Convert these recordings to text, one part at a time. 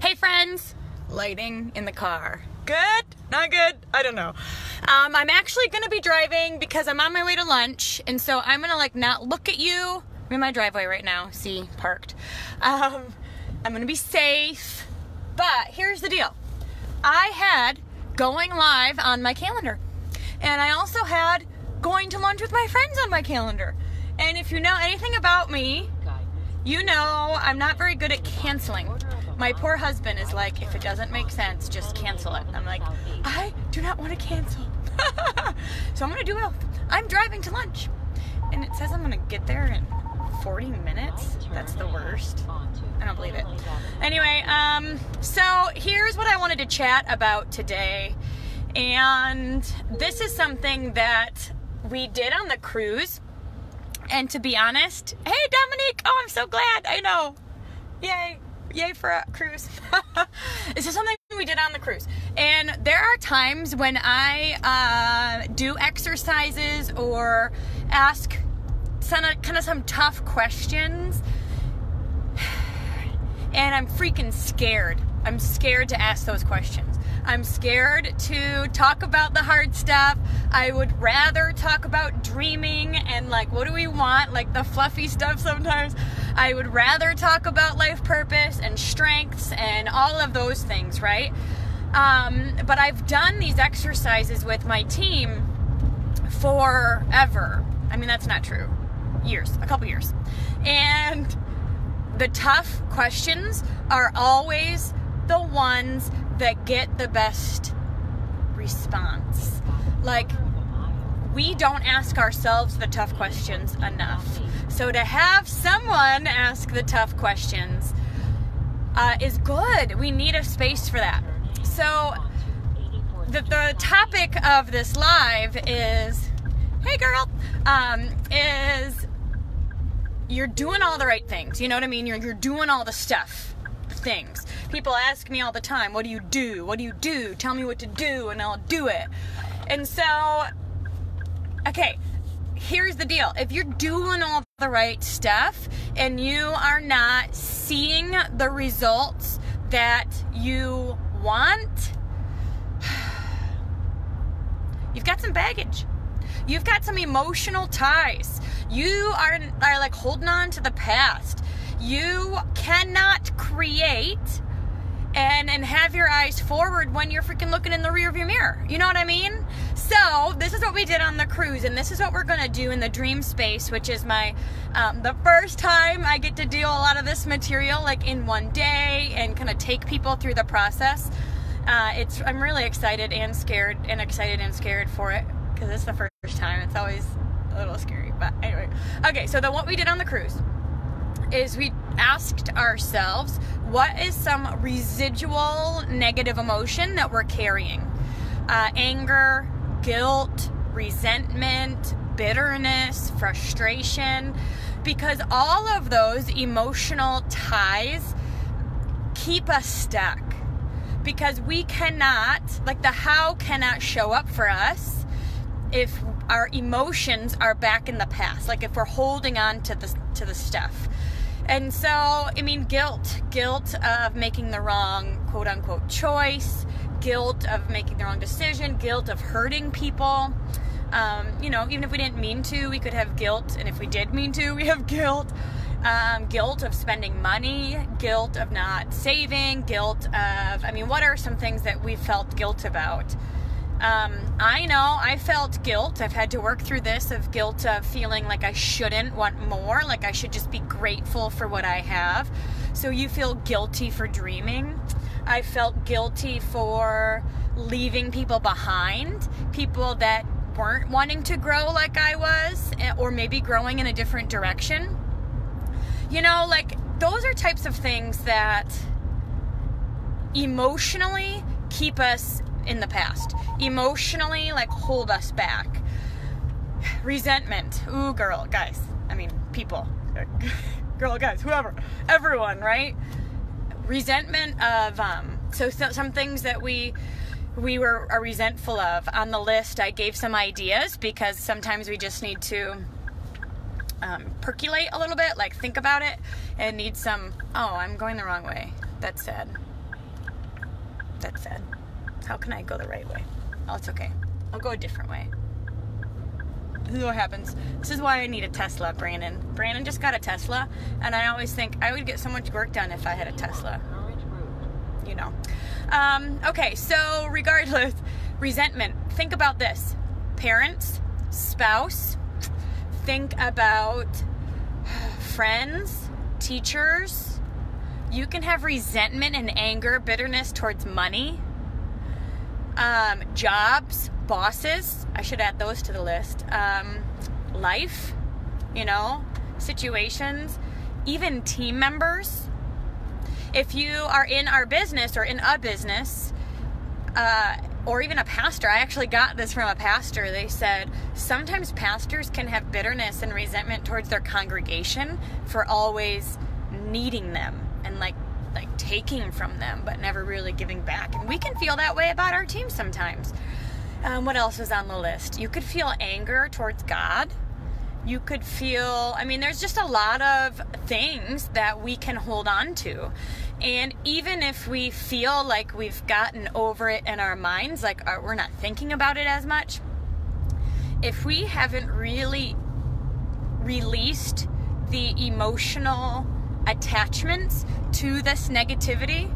Hey friends, lighting in the car. Good? Not good? I don't know. I'm actually going to be driving because I'm on my way to lunch, and so I'm going to not look at you. I'm in my driveway right now. See, parked. I'm going to be safe, but here's the deal. I had going live on my calendar, and I also had going to lunch with my friends on my calendar. And if you know anything about me, you know I'm not very good at canceling. My poor husband is like, if it doesn't make sense, just cancel it. I'm like, I do not want to cancel. So I'm going to do both. I'm driving to lunch, and it says I'm going to get there in 40 minutes. That's the worst. I don't believe it. Anyway, so here's what I wanted to chat about today. And this is something that we did on the cruise. And to be honest, hey Dominique, oh, I'm so glad. I know. Yay for a cruise. This is something we did on the cruise. And there are times when I do exercises or ask some tough questions, and I'm freaking scared. I'm scared to ask those questions. I'm scared to talk about the hard stuff. I would rather talk about dreaming and what do we want, the fluffy stuff sometimes. I would rather talk about life purpose and strengths and all of those things, right? But I've done these exercises with my team forever. I mean, that's not true. A couple years. And the tough questions are always the ones that get the best response. We don't ask ourselves the tough questions enough. So to have someone ask the tough questions is good. We need a space for that. So the topic of this live is, hey girl, is you're doing all the right things. You know what I mean? You're doing all the things. People ask me all the time, what do you do? What do you do? Tell me what to do and I'll do it. And so, okay, here's the deal. If you're doing all the right stuff and you are not seeing the results that you want, you've got some baggage. You've got some emotional ties. You are holding on to the past. You cannot create and have your eyes forward when you're freaking looking in the rearview mirror. You know what I mean? So this is what we did on the cruise, and this is what we're going to do in the dream space, which is my the first time I get to do a lot of this material in one day and kind of take people through the process. I'm really excited and scared for it because it's the first time. It's always a little scary, but anyway. Okay, so what we did on the cruise is we asked ourselves, what is some residual negative emotion that we're carrying? Anger, guilt, resentment, bitterness, frustration, because all of those emotional ties keep us stuck. Because we cannot, the how cannot show up for us if our emotions are back in the past, if we're holding on to the stuff. And so, I mean, guilt of making the wrong quote-unquote choice, guilt of making the wrong decision, guilt of hurting people. Even if we didn't mean to, we could have guilt, and if we did mean to, we have guilt. Guilt of spending money, guilt of not saving, guilt of, what are some things that we felt guilt about? I know I felt guilt. I've had to work through this of guilt of feeling like I shouldn't want more, I should just be grateful for what I have. So you feel guilty for dreaming. I felt guilty for leaving people behind, people that weren't wanting to grow like I was, or maybe growing in a different direction. Those are types of things that emotionally keep us in the past. Emotionally, hold us back. Resentment. Ooh, girl, guys. People. Girl, guys, whoever. Everyone, right? Resentment of, so some things that we are resentful of. On the list, I gave some ideas because sometimes we just need to percolate a little bit, think about it, and need some, oh, I'm going the wrong way. That's sad. That's sad. How can I go the right way? Oh, it's okay. I'll go a different way. This is what happens. This is why I need a Tesla, Brandon. Brandon just got a Tesla, and I always think I would get so much work done if I had a Tesla. You know. Okay, so regardless, resentment. Think about this. Parents, spouse, think about friends, teachers. You can have resentment and anger, bitterness towards money. Jobs, bosses. I should add those to the list. Life, you know, situations, even team members. If you are in our business or in a business, or even a pastor, I actually got this from a pastor. They said sometimes pastors can have bitterness and resentment towards their congregation for always needing them and like taking from them, but never really giving back. And we can feel that way about our team sometimes. What else was on the list? You could feel anger towards God. You could feel, there's just a lot of things that we can hold on to. And even if we feel like we've gotten over it in our minds, like we're not thinking about it as much, if we haven't really released the emotional attachments to this negativity,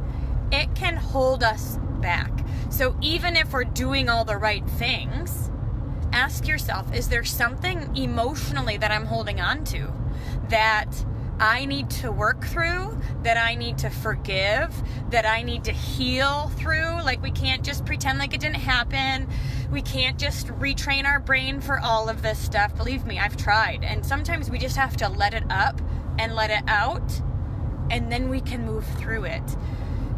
it can hold us back. So even if we're doing all the right things, ask yourself, is there something emotionally that I'm holding on to that I need to work through, that I need to forgive, that I need to heal through? Like, we can't just pretend like it didn't happen. We can't just retrain our brain for all of this stuff. Believe me, I've tried. And sometimes we just have to let it up and let it out, and then we can move through it.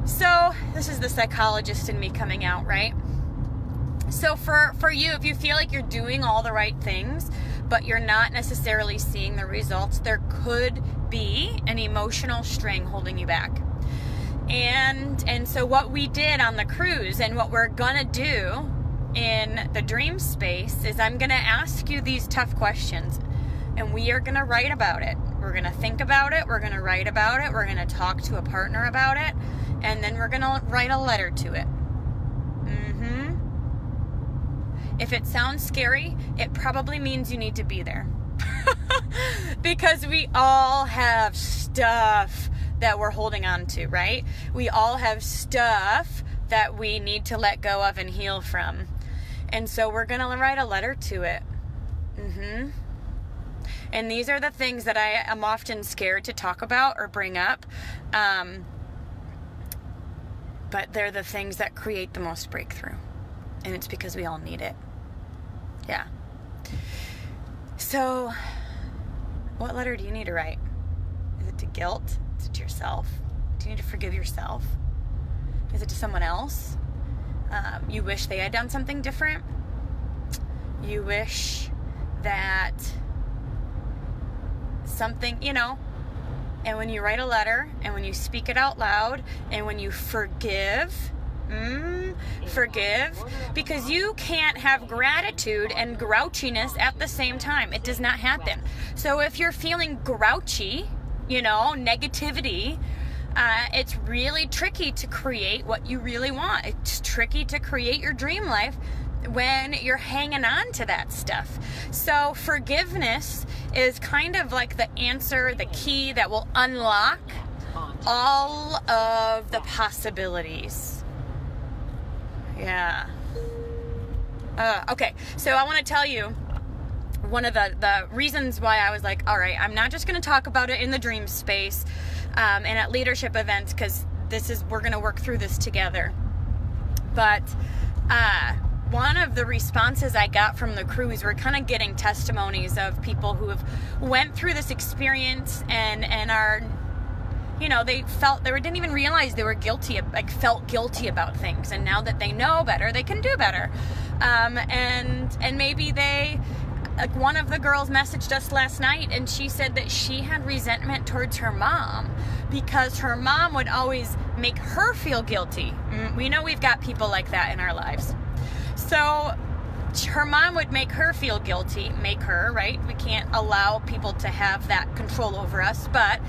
So this is the psychologist in me coming out, right? So for you, if you feel like you're doing all the right things, but you're not necessarily seeing the results, there could be an emotional string holding you back. And so what we did on the cruise and what we're gonna do in the dream space is I'm gonna ask you these tough questions, and we are gonna write about it. We're gonna think about it, we're gonna write about it, we're gonna talk to a partner about it, and then we're gonna write a letter to it. If it sounds scary, it probably means you need to be there. Because we all have stuff that we're holding on to, right? We all have stuff that we need to let go of and heal from. And so we're going to write a letter to it. And these are the things that I am often scared to talk about or bring up. But they're the things that create the most breakthrough. And it's because we all need it. Yeah. So, what letter do you need to write? Is it to guilt? Is it to yourself? Do you need to forgive yourself? Is it to someone else? You wish they had done something different? You wish that something, and when you write a letter, and when you speak it out loud, and when you forgive, because you can't have gratitude and grouchiness at the same time. It does not happen. So if you're feeling grouchy, negativity, it's really tricky to create what you really want. It's tricky to create your dream life when you're hanging on to that stuff. So forgiveness is kind of like the answer, the key that will unlock all of the possibilities. Yeah. Okay, so I want to tell you one of the reasons why I was like, all right, I'm not just going to talk about it in the dream space and at leadership events, because we're going to work through this together. But one of the responses I got from the cruise, we're kind of getting testimonies of people who have went through this experience and are, they didn't even realize they were guilty, felt guilty about things. And now that they know better, they can do better. And maybe one of the girls messaged us last night, and she said that she had resentment towards her mom because her mom would always make her feel guilty. We know we've got people like that in our lives. So her mom would make her feel guilty, right? We can't allow people to have that control over us, but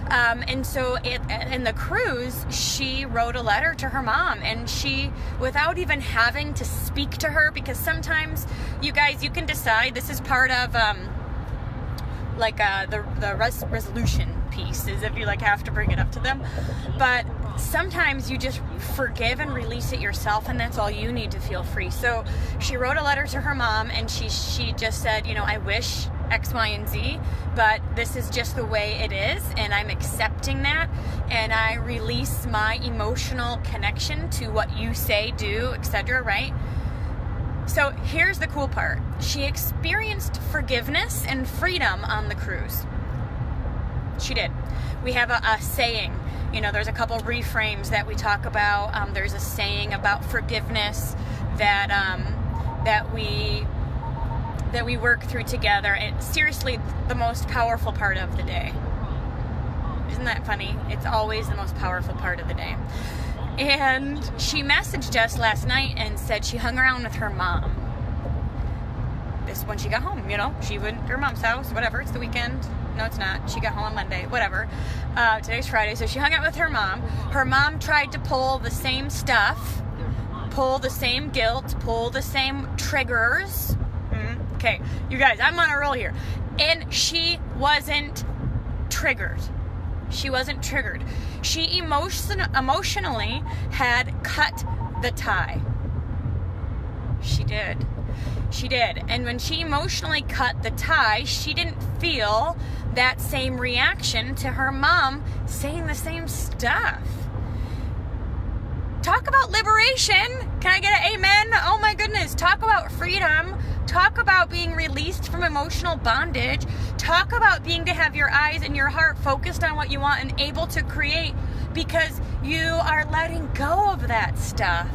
And so in the cruise, she wrote a letter to her mom, and she, without even having to speak to her, because sometimes, you guys, you can decide, this is part of the resolution piece, is if you have to bring it up to them. But sometimes you just forgive and release it yourself, and that's all you need to feel free. So she wrote a letter to her mom, and she just said, I wish X, Y, and Z, but this is just the way it is, and I'm accepting that, and I release my emotional connection to what you say, do, etc., right? So here's the cool part. She experienced forgiveness and freedom on the cruise. She did. We have a saying, there's a couple reframes that we talk about. There's a saying about forgiveness that we work through together. And seriously, the most powerful part of the day. Isn't that funny? It's always the most powerful part of the day. And she messaged us last night and said she hung around with her mom. This when she got home, she went to her mom's house, whatever, it's the weekend. No, it's not. She got home on Monday, whatever. Today's Friday, so she hung out with her mom. Her mom tried to pull the same stuff, pull the same guilt, pull the same triggers. Okay, you guys, I'm on a roll here. And she wasn't triggered. She wasn't triggered. She emotionally had cut the tie. She did. She did. And when she emotionally cut the tie, she didn't feel that same reaction to her mom saying the same stuff. Talk about liberation. Can I get an amen? Oh my goodness. Talk about freedom. Talk about being released from emotional bondage. Talk about being to have your eyes and your heart focused on what you want and able to create because you are letting go of that stuff.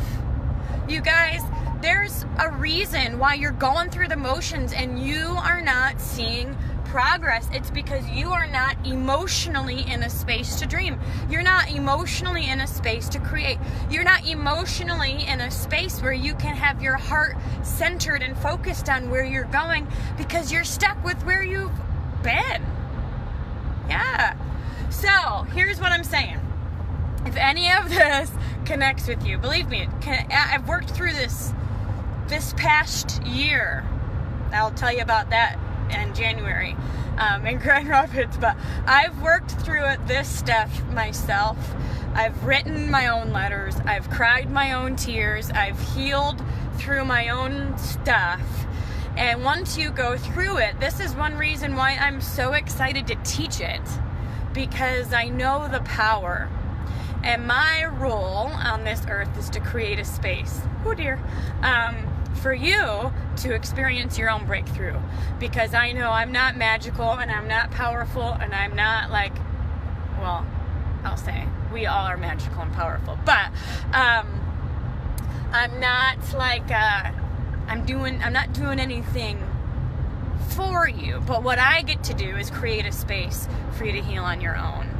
You guys, there's a reason why you're going through the motions and you are not seeing progress. It's because you are not emotionally in a space to dream. You're not emotionally in a space to create. You're not emotionally in a space where you can have your heart centered and focused on where you're going because you're stuck with where you've been. Yeah. So here's what I'm saying. If any of this connects with you, believe me, I've worked through this past year. I'll tell you about that in January in Grand Rapids, but I've worked through this stuff myself. I've written my own letters. I've cried my own tears. I've healed through my own stuff. And once you go through it, this is one reason why I'm so excited to teach it, because I know the power. And my role on this earth is to create a space, oh dear, for you to experience your own breakthrough. Because I know I'm not magical and I'm not powerful and I'm not well, I'll say we all are magical and powerful, but I'm not I'm not doing anything for you. But what I get to do is create a space for you to heal on your own.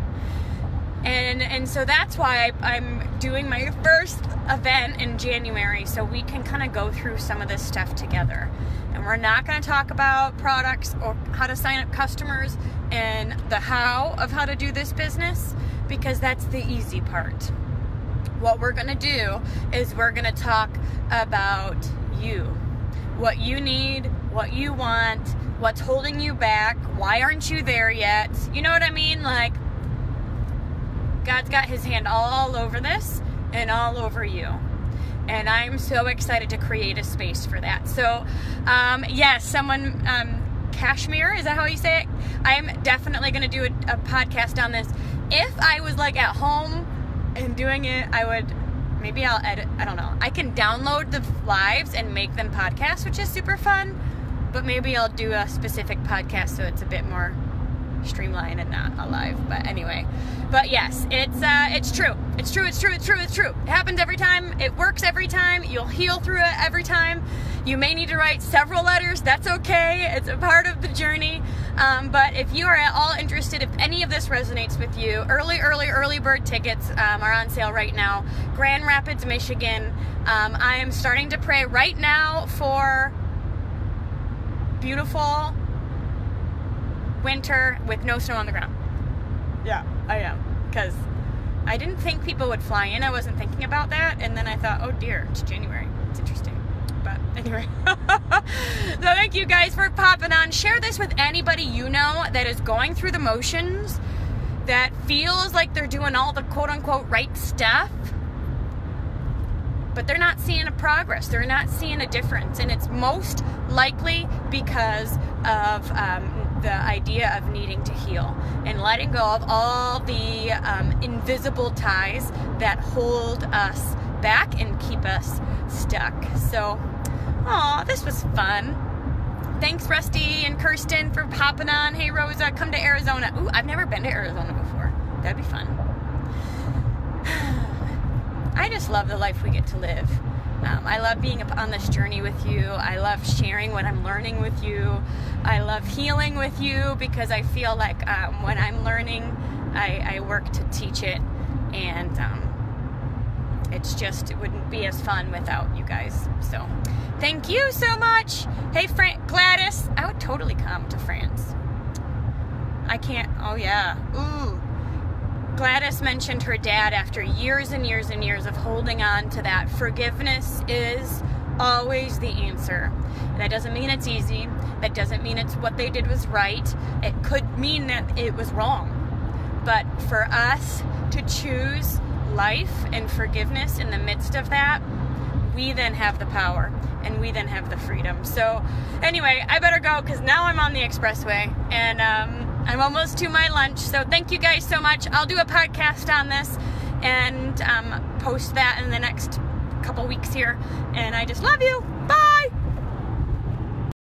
And so that's why I'm doing my first event in January, so we can kind of go through some of this stuff together. And we're not going to talk about products or how to sign up customers and the how of how to do this business, because that's the easy part. What we're going to do is we're going to talk about you, what you need, what you want, what's holding you back, why aren't you there yet? You know what I mean? God's got his hand all over this and all over you. And I'm so excited to create a space for that. So, yes, someone, Kashmir, is that how you say it? I'm definitely going to do a podcast on this. If I was at home and doing it, maybe I'll edit, I don't know. I can download the lives and make them podcasts, which is super fun. But maybe I'll do a specific podcast so it's a bit more streamlined and not alive. But anyway, yes, it's true. It's true. It happens every time. It works every time. You'll heal through it every time. You may need to write several letters. That's okay. It's a part of the journey. But if you are at all interested, if any of this resonates with you, early bird tickets are on sale right now. Grand Rapids, Michigan. I am starting to pray right now for beautiful winter with no snow on the ground. Yeah, I am. Because I didn't think people would fly in. I wasn't thinking about that. And then I thought, oh dear, it's January. It's interesting. But anyway. So thank you guys for popping on. Share this with anybody you know that is going through the motions, that feels like they're doing all the quote-unquote right stuff, but they're not seeing a progress. They're not seeing a difference. And it's most likely because of the idea of needing to heal and letting go of all the invisible ties that hold us back and keep us stuck. So, aw, this was fun. Thanks, Rusty and Kirsten, for popping on. Hey, Rosa, come to Arizona. Ooh, I've never been to Arizona before. That'd be fun. I just love the life we get to live. I love being on this journey with you. I love sharing what I'm learning with you. I love healing with you because I feel like when I'm learning, I work to teach it. And it wouldn't be as fun without you guys. So thank you so much. Hey, Gladys, I would totally come to France. I can't, oh yeah, ooh. Gladys mentioned her dad after years and years and years of holding on to that. Forgiveness is always the answer. That doesn't mean it's easy. That doesn't mean it's what they did was right. It could mean that it was wrong. But for us to choose life and forgiveness in the midst of that, we then have the power and we then have the freedom. So anyway, I better go because now I'm on the expressway and I'm almost to my lunch. So thank you guys so much. I'll do a podcast on this and post that in the next couple weeks here. And I just love you.